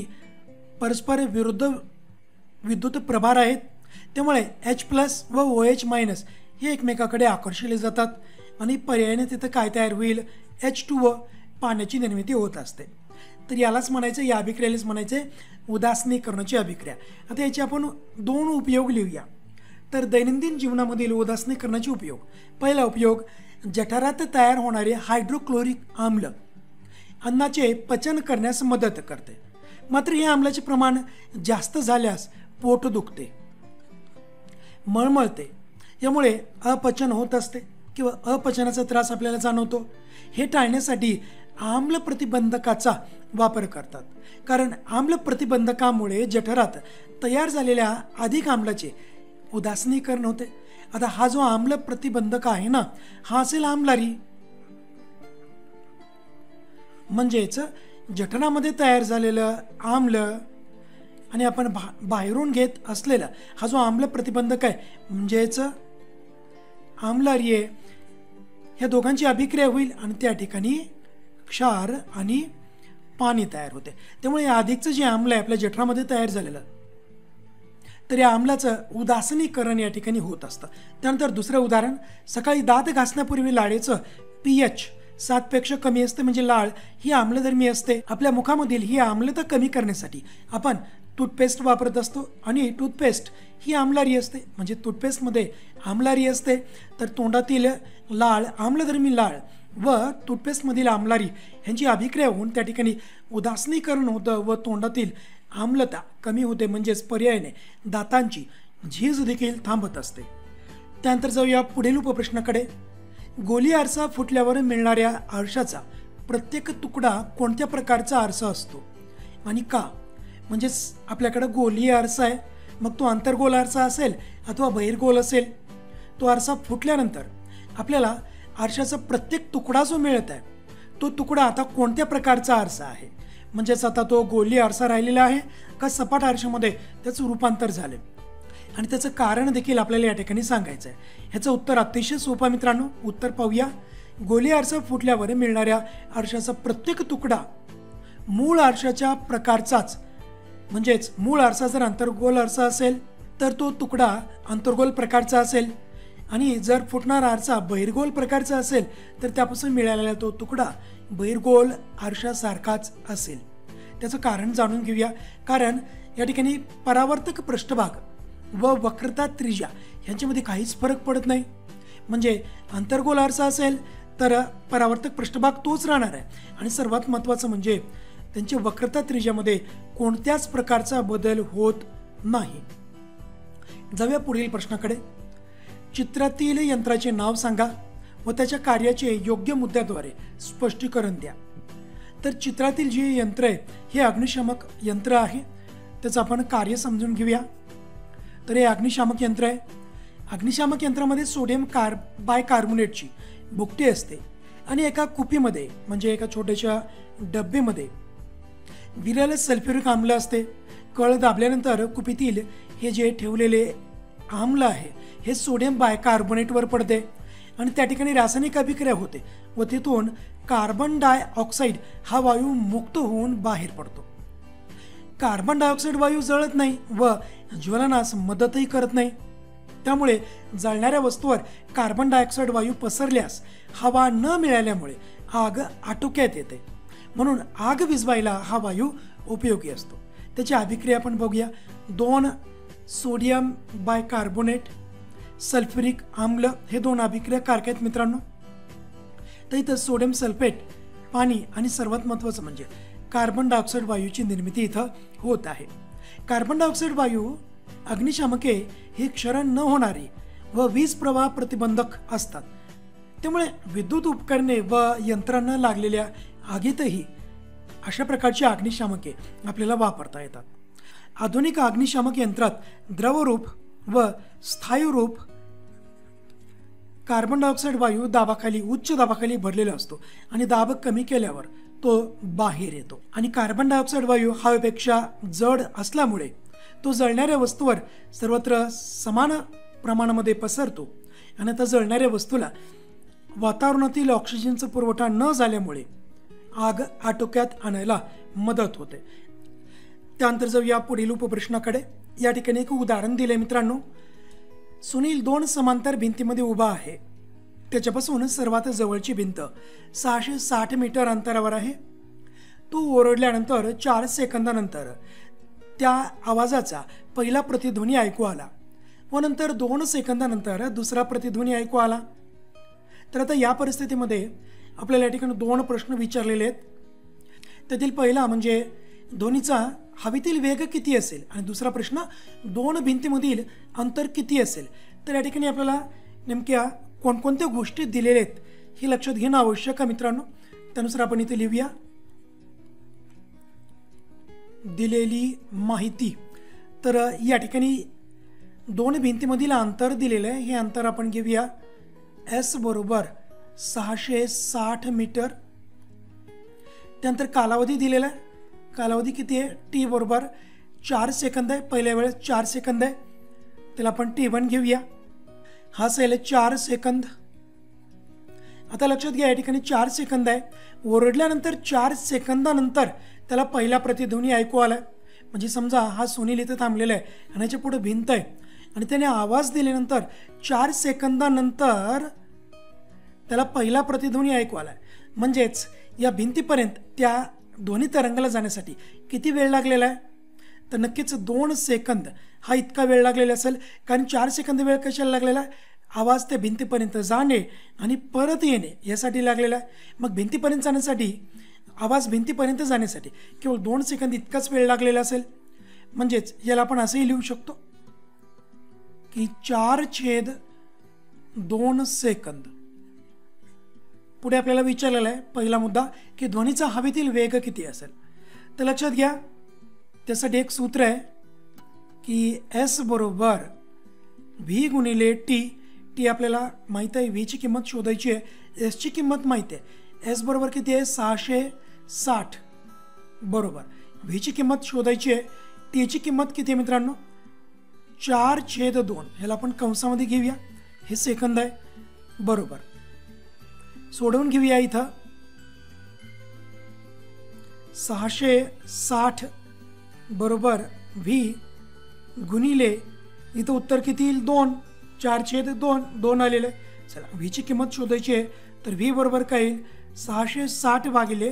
[SPEAKER 1] परस्पर विरुद्ध विद्युत प्रभार आहेत, त्यामुळे H+ व OH- हे एकमेकाकडे आकर्षिले जातात आणि पर्यायाने तिथं काय तयार होईल, H2O पाण्याची निर्मिती होत असते। तर यालाच म्हणायचं, या अभिक्रियालाच म्हणायचे उदासीनीकरणाची अभिक्रिया। आता याचे आपण 2 उपयोग लिहूया। तर दैनंदिन जीवनामधील उदासीनीकरणाचे उपयोग, पहिला उपयोग, जठरात तयार होणारे हायड्रोक्लोरिक आम्ल अन्नाचे पचन करण्यास मदत करते, मात्र हे आम्लाचे प्रमाण जास्त झाल्यास पोट दुखते, मळमळते, यामुळे अपचन होत असते किंवा अपचनाचा त्रास आपल्याला जाणवतो। हे टाळण्यासाठी आम्ल प्रतिबंधकाचा वापर करतात, कारण आम्ल प्रतिबंधकामुळे जठरात तयार झालेल्या अधिक आम्लाचे उदासीनीकरण होते। आता हा जो आम्ल प्रतिबंधक आहे ना, हा असेल आम्लारी, म्हणजेच जठरामध्ये तयार झालेलं आम्ल आणि आपण बाहेरून घेत असलेला हा जो आम्ल प्रतिबंधक आहे म्हणजेच आम्लारी आहे, ह्या दोघांची अभिक्रिया होईल आणि त्या ठिकाणी क्षार आणि पाणी तयार होते। त्यामुळे या अधिकचं जे आम्ल आहे आपल्या जठरामध्ये तयार झालेलं, तर या आम्लाचं उदासीनीकरण या ठिकाणी होत असतं। त्यानंतर दुसरं उदाहरण, सकाळी दात घासण्यापूर्वी लाळेचं pH 7 पेक्षा कमी असते, म्हणजे लाळ ही आम्लधर्मी असते। आपल्या मुखामधील ही आम्लता कमी करण्यासाठी आपण टूथपेस्ट वापरत असतो आणि टूथपेस्ट ही आम्लारी असते, म्हणजे टूथपेस्टमध्ये आम्लारी असते। तर तोंडातील लाळ, आम्लधर्मी लाळ व टूथपेस्टमधील आम्लारी ह्यांची अभिक्रिया होऊन त्या ठिकाणी उदासीनीकरण होतं व तोंडातील आम्लता कमी होते, म्हणजेच पर्यायाने दातांची झीज देखील थांबत असते। त्यानंतर जाऊया पुढील उपप्रश्नाकडे। गोली आरसा फुटल्यावर मिळणाऱ्या आरशाचा प्रत्येक तुकडा कोणत्या प्रकारचा आरसा असतो आणि का? म्हणजेच आपल्याकडे गोली आरसा आहे, मग तो अंतर्गोल आरसा असेल अथवा बहिर्गोल असेल। तो आरसा फुटल्यानंतर आपल्याला आरशाचा प्रत्येक तुकडा जो मिळत आहे तो तुकडा आता कोणत्या प्रकारचा आरसा आहे, म्हणजेच आता तो गोली आरसा राहिलेला आहे का सपाट आरशामध्ये त्याचं रूपांतर झाले, आणि त्याचं कारण देखील आपल्याला या ठिकाणी सांगायचं आहे। ह्याचं उत्तर अतिशय सोपं मित्रांनो, उत्तर पाहूया। गोली आरसा फुटल्यावर मिळणाऱ्या आरशाचा प्रत्येक तुकडा मूळ आरशाच्या प्रकारचाच, म्हणजेच मूळ आरसा जर अंतर्गोल आरसा असेल तर तो तुकडा अंतर्गोल प्रकारचा असेल, आणि जर फुटणारा आरसा बहिर्गोल प्रकारचा असेल तर त्यापासून मिळालेला तो तुकडा बहिर्गोल आरशासारखाच असेल। त्याचं कारण जाणून घेऊया। कारण या ठिकाणी परावर्तक पृष्ठभाग व वक्रता त्रिज्या यांच्यामध्ये काहीच फरक पडत नाही, म्हणजे अंतर्गोल आरसा असेल तर परावर्तक पृष्ठभाग तोच राहणार आहे, आणि सर्वात महत्त्वाचं म्हणजे त्यांच्या वक्रता त्रिज्यामध्ये कोणत्याच प्रकारचा बदल होत नाही। जाऊया पुढील प्रश्नाकडे। चित्रातील यंत्राचे नाव सांगा व त्याच्या कार्याचे योग्य मुद्द्याद्वारे स्पष्टीकरण द्या। तर चित्रातील जे यंत्र आहे हे अग्निशामक यंत्र आहे, त्याचं आपण कार्य समजून घेऊया। तर हे अग्निशामक यंत्र आहे। अग्निशामक यंत्रामध्ये सोडियम बायकार्बोनेटची भुकटी असते आणि एका कुपीमध्ये, म्हणजे एका छोट्याशा डब्बेमध्ये विरल सल्फ्युरिक आम्ल असते। कळ दाबल्यानंतर कुपीतील हे जे ठेवलेले आम्ल आहे हे सोडियम बायकार्बोनेटवर पडते आणि त्या ठिकाणी रासायनिक अभिक्रिया होते व तिथून कार्बन डायऑक्साईड हा वायू मुक्त होऊन बाहेर पडतो। कार्बन डायऑक्साईड वायू जळत नाही व ज्वलनास मदतही करत नाही, त्यामुळे जळणाऱ्या वस्तूवर कार्बन डायऑक्साईड वायू पसरल्यास हवा न मिळाल्यामुळे आग आटोक्यात येते म्हणून आग विझवायला हा वायू उपयोगी असतो. त्याची अभिक्रिया आपण बघूया. 2 सोडियम बायकार्बोनेट सल्फ्युरिक आम्ल हे 2 अभिक्रिया कारक आहेत मित्रांनो. तर इथं सोडियम सल्फेट पाणी आणि सर्वात महत्त्वाचं म्हणजे कार्बन डायऑक्साईड वायूची निर्मिती इथं होत आहे. कार्बन डायऑक्साईड वायू अग्निशामके ही क्षरण न होणारी व वीज प्रवाह प्रतिबंधक असतात. त्यामुळे विद्युत उपकरणे व यंत्रांना लागलेल्या आगीतही अशा प्रकारची अग्निशामके आपल्याला वापरता येतात. आधुनिक अग्निशामक यंत्रात द्रवरूप व स्थायू रूप कार्बन डायऑक्साईड वायू दाबाखाली उच्च दाबाखाली भरलेला असतो आणि दाब कमी केल्यावर तो बाहेर येतो. आणि कार्बन डायऑक्साईड वायू हवेपेक्षा जड असल्यामुळे तो जळणाऱ्या वस्तूवर सर्वत्र समान प्रमाणामध्ये पसरतो आणि आता जळणाऱ्या वस्तूला वातावरणातील ऑक्सिजनचा पुरवठा न झाल्यामुळे आग आटोक्यात आणायला मदत होते. त्यानंतर जाऊया पुढील उपप्रश्नाकडे. या ठिकाणी एक उदाहरण दिले मित्रांनो. सुनील 2 समांतर भिंतीमध्ये उभा आहे. त्याच्यापासून सर्वात जवळची भिंत 660 मीटर अंतरावर आहे. तो ओरडल्यानंतर 4 सेकंदानंतर त्या आवाजाचा पहिला प्रतिध्वनी ऐकू आला व नंतर 2 सेकंदानंतर दुसरा प्रतिध्वनी ऐकू आला. तर आता या परिस्थितीमध्ये आपल्याला या ठिकाणी 2 प्रश्न विचारलेले आहेत. त्यातील पहिला म्हणजे ध्वनीचा हवेतील वेग किती असेल आणि दुसरा प्रश्न 2 भिंतीमधील अंतर किती असेल. तर या ठिकाणी आपल्याला नेमक्या कोणकोणत्या गोष्टी दिलेल्या आहेत हे लक्षात घेणं आवश्यक आहे मित्रांनो. त्यानुसार आपण इथे लिहूया दिलेली माहिती. तर या ठिकाणी 2 भिंतीमधील अंतर दिलेलं आहे. हे अंतर आपण घेऊया S बरोबर 660 मीटर. त्यानंतर कालावधी दिलेला आहे. कालावधी किती आहे? T बरोबर 4 सेकंद आहे. पहिल्या वेळेस 4 सेकंद आहे, त्याला आपण T1 घेऊया. हा असेल 4 सेकंद. आता लक्षात घ्या या ठिकाणी 4 सेकंद आहे. ओरडल्यानंतर 4 सेकंदानंतर त्याला पहिला प्रतिध्वनी ऐकू आला. म्हणजे समजा हा सुनील इथे थांबलेला आहे आणि याच्या पुढे भिंत आहे आणि त्याने आवाज दिल्यानंतर 4 सेकंदानंतर त्याला पहिला प्रतिध्वनी ऐकू आला. म्हणजेच या भिंतीपर्यंत त्या ध्वनी तरंगाला जाण्यासाठी किती वेळ लागलेला आहे? तर नक्कीच 2 सेकंद हा इतका वेळ लागलेला असेल. कारण 4 सेकंद वेळ कशाला लागलेला आहे? आवाज त्या भिंतीपर्यंत जाणे आणि परत येणे यासाठी लागलेला आहे. मग भिंतीपर्यंत जाण्यासाठी आवाज भिंतीपर्यंत जाण्यासाठी केवळ 2 सेकंद इतकाच वेळ लागलेला असेल. म्हणजेच याला आपण असंही लिहू शकतो की 4/2 सेकंद. पुढे आपल्याला विचारलेला आहे पहिला मुद्दा की ध्वनीचा हवेतील वेग किती असेल. तर लक्षात घ्या त्यासाठी एक सूत्र आहे की S बरोबर V गुणिले T. T आपल्याला माहीत आहे, V ची किंमत शोधायची आहे, S ची किंमत माहीत आहे. S बरोबर किती आहे? 660 बरोबर. V ची किंमत शोधायची आहे. T ची किंमत किती आहे मित्रांनो? 4/2. ह्याला आपण कंसामध्ये घेऊया. हे सेकंद आहे बरोबर. सोडवून घेऊया. इथं 660 बरोबर V गुणिले इथं उत्तर किती येईल? 2. 4/2 2 आलेलं आहे. चला V ची किंमत शोधायची आहे. तर V बरोबर काय येईल? 660 भागिले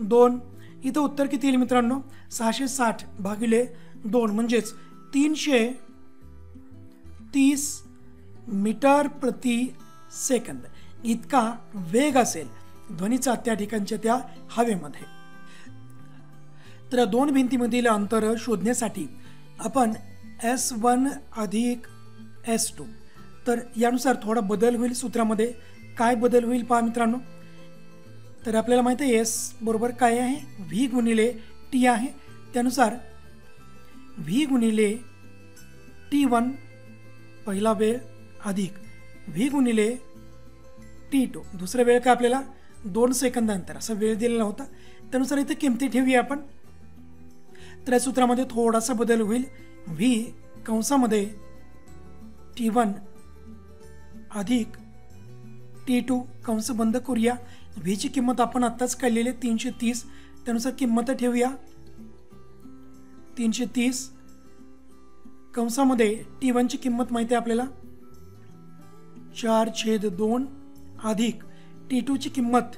[SPEAKER 1] 2. इथं उत्तर किती येईल मित्रांनो? 660 भागिले 2 म्हणजेच 330 मीटर प्रति सेकंद इतका वेग असेल ध्वनीचा त्या ठिकाणच्या त्या हवेमध्ये. तर 2 भिंतीमधील अंतर शोधण्यासाठी आपण S1 अधिक S2. तर यानुसार थोडा बदल होईल सूत्रामध्ये. काय बदल होईल पहा मित्रांनो. तर आपल्याला माहिती आहे S बरोबर काय आहे? V गुणिले T आहे. त्यानुसार V गुणिले T1 पहिला वेळ अधिक V गुणिले T2 दुसरा वेळ काय आपल्याला 2 सेकंदानंतर असा वेळ दिलेला होता. त्यानुसार इथे किमती ठेवूया आपण. तर या सूत्रामध्ये थोडासा बदल होईल. V कंसामध्ये T1 अधिक T2 कंस बंद करूया. V ची किंमत आपण आत्ताच काढलेली 330. त्यानुसार किंमत ठेवूया 330 कंसामध्ये T1 ची किंमत माहिती आहे आपल्याला 4/2 अधिक T2 ची किंमत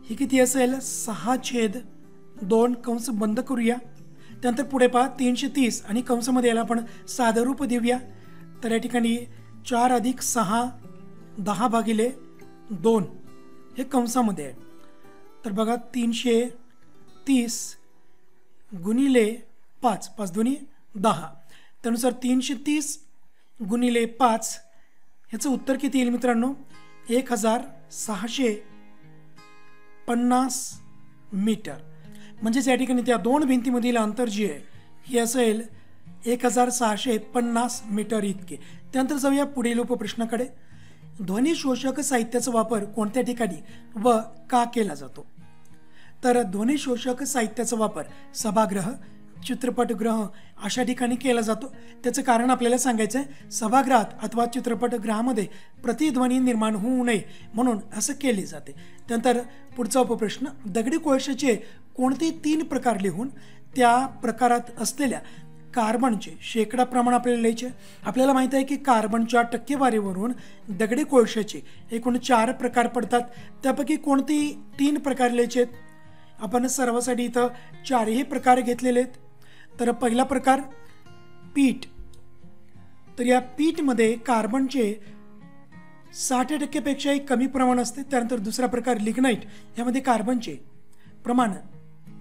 [SPEAKER 1] ही किती असेल 6/2 कंस बंद करूया. त्यानंतर पुढे पहा 330 आणि कंसामध्ये याला आपण साधं रूप देऊया. तर या ठिकाणी 4 + 6 10/2 हे कंसामध्ये आहे. तर बघा 330 गुणिले 5 5×2 10. त्यानुसार 330 गुणिले 5 ह्याचं उत्तर किती येईल मित्रांनो? 1650 मीटर. म्हणजेच या ठिकाणी त्या दोन भिंतीमधील अंतर जे आहे हे असेल 1650 मीटर इतके. त्यानंतर जाऊया पुढील उपप्रश्नाकडे. ध्वनी शोषक साहित्याचा वापर कोणत्या ठिकाणी व का केला जातो? तर ध्वनी शोषक साहित्याचा वापर सभागृह, चित्रपटगृह अशा ठिकाणी केला जातो. त्याचं कारण आपल्याला सांगायचं आहे. सभागृहात अथवा चित्रपटगृहामध्ये प्रतिध्वनी निर्माण होऊ नये म्हणून असं केले जाते. त्यानंतर पुढचा उपप्रश्न. दगडी कोळशाचे कोणते 3 प्रकार लिहून त्या प्रकारात असलेल्या कार्बनचे शेकडा प्रमाण आपल्याला लिहायचे. आपल्याला माहिती आहे की कार्बनच्या टक्केवारीवरून दगडी कोळशाचे एकूण 4 प्रकार पडतात. त्यापैकी कोणते 3 प्रकार लिहायचे? आपण सर्वासाठी इथं 4ही प्रकार घेतलेले आहेत. तर पहिला प्रकार पीठ. तर या पीठमध्ये कार्बनचे 60% पेक्षाही कमी प्रमाण असते. त्यानंतर दुसरा प्रकार लिग्नाईट. यामध्ये कार्बनचे प्रमाण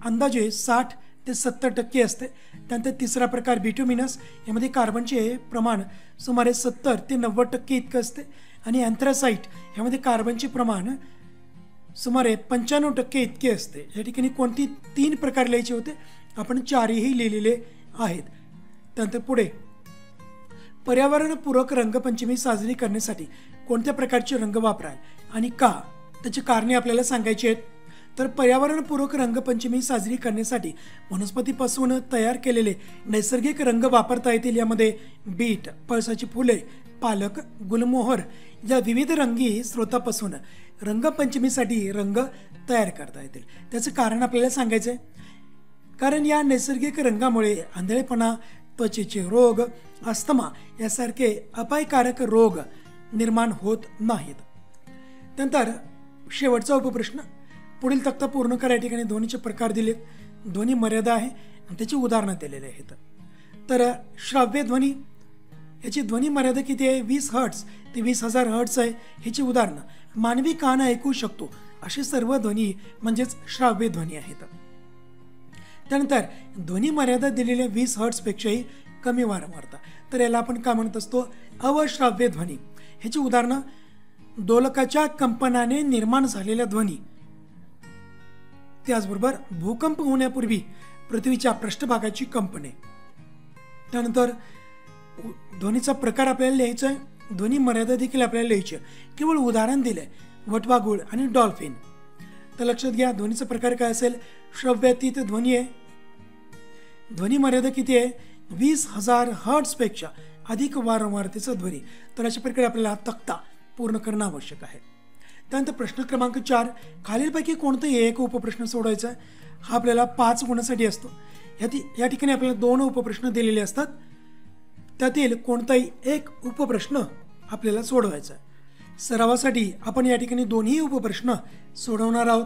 [SPEAKER 1] अंदाजे 60 ते 70% असते. त्यानंतर तिसरा प्रकार बिट्युमिनस. यामध्ये कार्बनचे प्रमाण सुमारे 70 ते 90% इतकं असते. आणि अँथ्रासाइट यामध्ये कार्बनचे प्रमाण सुमारे 95% इतके असते. या ठिकाणी कोणती 3 प्रकार लिहायचे होते? आपण 4ही लिहिलेले आहेत. त्यानंतर पुढे पर्यावरणपूरक रंगपंचमी साजरी करण्यासाठी कोणत्या प्रकारचे रंग वापराल आणि का? त्याची कारणे आपल्याला सांगायची आहेत. तर पर्यावरणपूरक रंगपंचमी साजरी करण्यासाठी वनस्पतीपासून तयार केलेले नैसर्गिक रंग वापरता येतील. यामध्ये बीट, पळसाची फुले, पालक, गुलमोहर या विविध रंगी स्रोतापासून रंगपंचमीसाठी रंग तयार करता येतील. त्याचं कारण आपल्याला सांगायचं आहे. कारण या नैसर्गिक रंगामुळे आंधळेपणा, त्वचेचे रोग, अस्थमा यासारखे अपायकारक रोग निर्माण होत नाहीत. त्यानंतर शेवटचा उपप्रश्न. पुढील तक्ता पूर्ण करा. या ठिकाणी ध्वनीचे प्रकार दिलेत, ध्वनी मर्यादा आहे आणि त्याची उदाहरणं दिलेली आहेत. तर श्राव्य ध्वनी याची ध्वनी मर्यादा किती आहे? 20 हर्ट्ज ते 20,000 हर्ट्ज आहे. ह्याची उदाहरणं मानवी कान ऐकू शकतो असे सर्व ध्वनी म्हणजेच श्राव्य ध्वनी आहेत. त्यानंतर ध्वनी मर्यादा दिलेल्या 20 हर्ट्जपेक्षाही कमी वारंवारता. तर याला आपण काय म्हणत असतो? अवश्राव्य ध्वनी. ह्याची उदाहरणं दोलकाच्या कंपनाने निर्माण झालेला ध्वनी, त्याचबरोबर भूकंप होण्यापूर्वी पृथ्वीच्या पृष्ठभागाची कंपने. त्यानंतर ध्वनीचा प्रकार आपल्याला लिहायचा आहे. ध्वनी मर्यादा देखील आपल्याला लिहायची आहे. केवळ उदाहरण दिलंय, वटवाघूळ आणि डॉल्फिन. तर लक्षात घ्या ध्वनीचा प्रकार काय असेल? श्रव्यातीत ध्वनी आहे. ध्वनी मर्यादा किती आहे? 20,000 हर्ट्जपेक्षा अधिक वारंवारतेचा ध्वनी. तर अशा प्रकारे आपल्याला हा तक्ता पूर्ण करणं आवश्यक आहे. त्यानंतर प्रश्न क्रमांक 4. खालीलपैकी कोणताही एक उपप्रश्न सोडवायचा आहे. हा आपल्याला 5 गुणांसाठी असतो. या ठिकाणी आपल्याला 2 उपप्रश्न दिलेले असतात. त्यातील कोणताही एक उपप्रश्न आपल्याला सोडवायचा आहे. सरावासाठी आपण या ठिकाणी 2ही उपप्रश्न सोडवणार आहोत.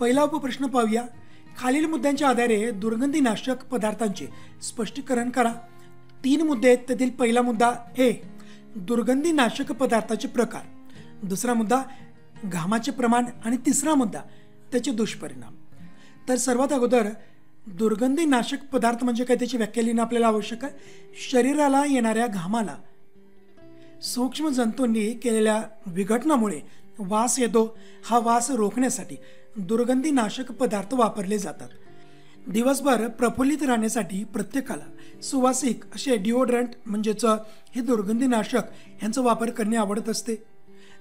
[SPEAKER 1] पहिला उपप्रश्न पाहूया. खालील मुद्द्यांच्या आधारे दुर्गंधीनाशक पदार्थांचे स्पष्टीकरण करा. 3 मुद्दे आहेत. त्यातील पहिला मुद्दा ए, दुर्गंधीनाशक पदार्थाचे प्रकार. दुसरा मुद्दा घामाचे प्रमाण आणि तिसरा मुद्दा त्याचे दुष्परिणाम. तर सर्वात अगोदर दुर्गंधीनाशक पदार्थ म्हणजे काय त्याची व्याख्या लिहिणं आपल्याला आवश्यक आहे. शरीराला येणाऱ्या घामाला सूक्ष्म जंतूंनी केलेल्या विघटनामुळे वास येतो. हा वास रोखण्यासाठी दुर्गंधीनाशक पदार्थ वापरले जातात. दिवसभर प्रफुल्लित राहण्यासाठी प्रत्येकाला सुवासिक असे डिओड्रंट म्हणजेच हे दुर्गंधीनाशक यांचा वापर करणे आवडत असते.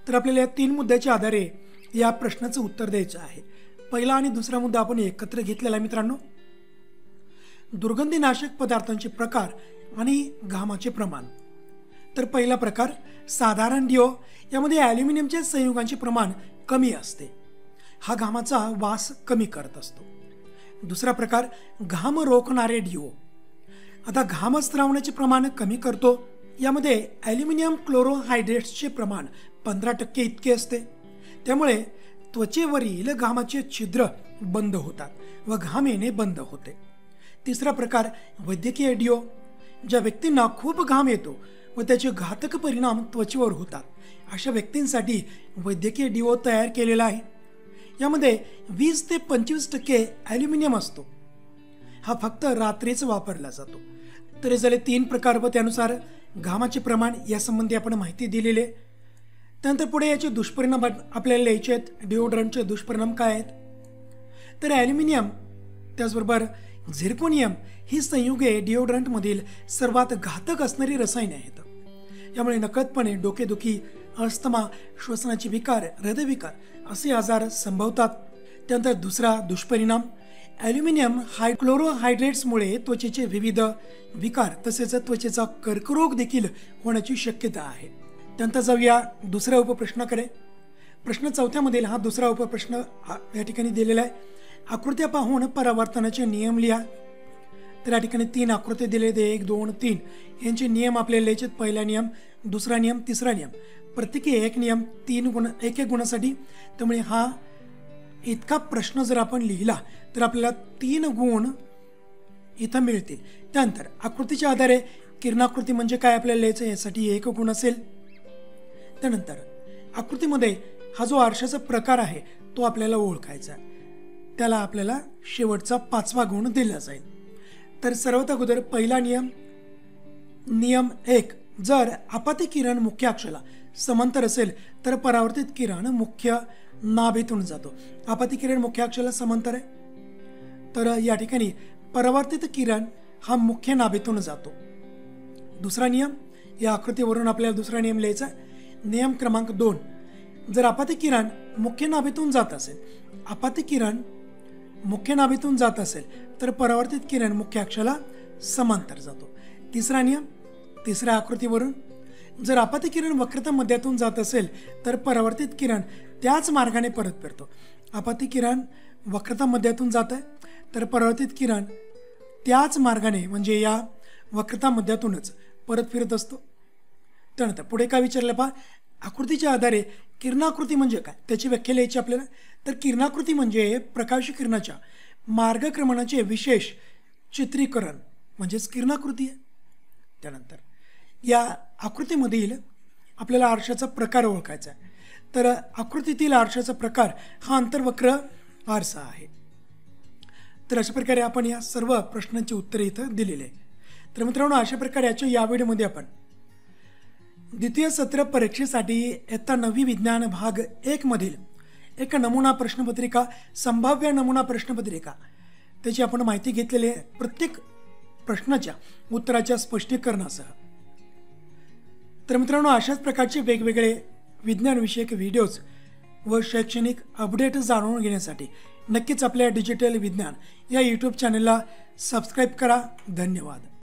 [SPEAKER 1] तर आपल्याला या 3 मुद्द्याच्या आधारे या प्रश्नाचं उत्तर द्यायचं आहे. पहिला आणि दुसरा मुद्दा आपण एकत्र घेतलेला आहे मित्रांनो. दुर्गंधीनाशक पदार्थांचे प्रकार आणि घामाचे प्रमाण. तर पहिला प्रकार साधारण डिओ. यामध्ये ॲल्युमिनियमच्या संयुगांचे प्रमाण कमी असते. हा घामाचा वास कमी करत असतो. दुसरा प्रकार घाम रोखणारे डिओ. आता घाम स्त्रावण्याचे प्रमाण कमी करतो. यामध्ये ॲल्युमिनियम क्लोरोहायड्रेट्सचे प्रमाण 15% इतके असते. त्यामुळे त्वचेवरील घामाचे छिद्र बंद होतात व घाम येणे बंद होते. तिसरा प्रकार वैद्यकीय डिओ. ज्या व्यक्तींना खूप घाम येतो व त्याचे घातक परिणाम त्वचेवर होतात अशा व्यक्तींसाठी वैद्यकीय डिओ तयार केलेला आहे. यामध्ये 20 ते 25% ॲल्युमिनियम असतो. हा फक्त रात्रीच वापरला जातो. तर हे झाले 3 प्रकार व त्यानुसार घामाचे प्रमाण यासंबंधी आपण माहिती दिलेली आहे. त्यानंतर पुढे याचे दुष्परिणाम आपल्याला लिहायचे आहेत. डिओड्रंटचे दुष्परिणाम काय आहेत? तर ॲल्युमिनियम त्याचबरोबर झिरकोनियम ही संयुगे डिओड्रंटमधील सर्वात घातक असणारी रसायने आहेत. यामुळे नकळतपणे डोकेदुखी, अस्थमा, श्वसनाचे विकार, हृदयविकार असे आजार संभवतात. त्यानंतर दुसरा दुष्परिणाम ॲल्युमिनियम हायक्लोरोहायड्रेट्समुळे त्वचेचे विविध विकार तसेच त्वचेचा कर्करोग देखील होण्याची शक्यता आहे. त्यानंतर जाऊया दुसऱ्या उपप्रश्नाकडे. प्रश्न 4 मधील हा दुसरा उपप्रश्न या ठिकाणी दिलेला आहे. आकृत्या पाहून परावर्तनाचे नियम लिहा. तर या ठिकाणी 3 आकृत्या दिले आहेत. 1, 2, 3 यांचे नियम आपल्याला लिहायचे. पहिला नियम, दुसरा नियम, तिसरा नियम. प्रत्येकी एक नियम 3 गुण, एक गुणासाठी. त्यामुळे हा इतका प्रश्न जर आपण लिहिला तर आपल्याला 3 गुण इथं मिळतील. त्यानंतर आकृतीच्या आधारे किरणाकृती म्हणजे काय आपल्याला लिहायचं, यासाठी 1 गुण असेल. त्यानंतर आकृतीमध्ये हा जो आरशाचा प्रकार आहे तो आपल्याला ओळखायचा, त्याला आपल्याला शेवटचा 5वा गुण दिला जाईल. तर सर्वात अगोदर पहिला नियम, नियम 1, जर आपाती किरण मुख्य अक्षाला समांतर असेल तर परावर्तित किरण मुख्य नाभीतून जातो. आपाती किरण मुख्य अक्षाला समांतर आहे तर या ठिकाणी परावर्तित किरण हा मुख्य नाभीतून जातो. दुसरा नियम, या आकृतीवरून आपल्याला दुसरा नियम लिहायचा. नियम क्रमांक 2, जर आपाती किरण मुख्य नाभीतून जात असेल, आपाती किरण मुख्य नाभीतून जात असेल तर परावर्तित किरण मुख्य अक्षाला समांतर जातो. तिसरा नियम, तिसऱ्या आकृतीवरून, जर आपाती किरण वक्रता मध्यातून जात असेल तर परावर्तित किरण त्याच मार्गाने परत फिरतो. आपाती किरण वक्रता मध्यातून जात आहे तर परावर्तित किरण त्याच मार्गाने म्हणजे या वक्रता मध्यातूनच परत फिरत असतो. त्यानंतर पुढे काय विचारलं पहा, आकृतीच्या आधारे किरणाकृती म्हणजे काय त्याची व्याख्या लिहायची आपल्याला. तर किरणाकृती म्हणजे प्रकाश किरणाच्या मार्गक्रमणाचे विशेष चित्रीकरण म्हणजेच किरणाकृती आहे. त्यानंतर या आकृतीमधील आपल्याला आरशाचा प्रकार ओळखायचा आहे. तर आकृतीतील आरशाचा प्रकार हा अंतर्वक्र आरसा आहे. तर अशा प्रकारे आपण या सर्व प्रश्नांची उत्तरे इथं दिलेली आहे. तर मित्रांनो, अशा प्रकारे या व्हिडिओमध्ये आपण द्वितीय सत्र परीक्षेसाठी इयत्ता 9वी विज्ञान भाग 1 मधील एक नमुना प्रश्नपत्रिका, संभाव्य नमुना प्रश्नपत्रिका त्याची आपण माहिती घेतलेली आहे, प्रत्येक प्रश्नाच्या उत्तराच्या स्पष्टीकरणासह. तर मित्रांनो, अशाच प्रकारचे वेगवेगळे विज्ञानविषयक व्हिडिओज व शैक्षणिक अपडेट जाणून घेण्यासाठी नक्कीच आपल्या डिजिटल विज्ञान या यूट्यूब चॅनलला सबस्क्राईब करा. धन्यवाद.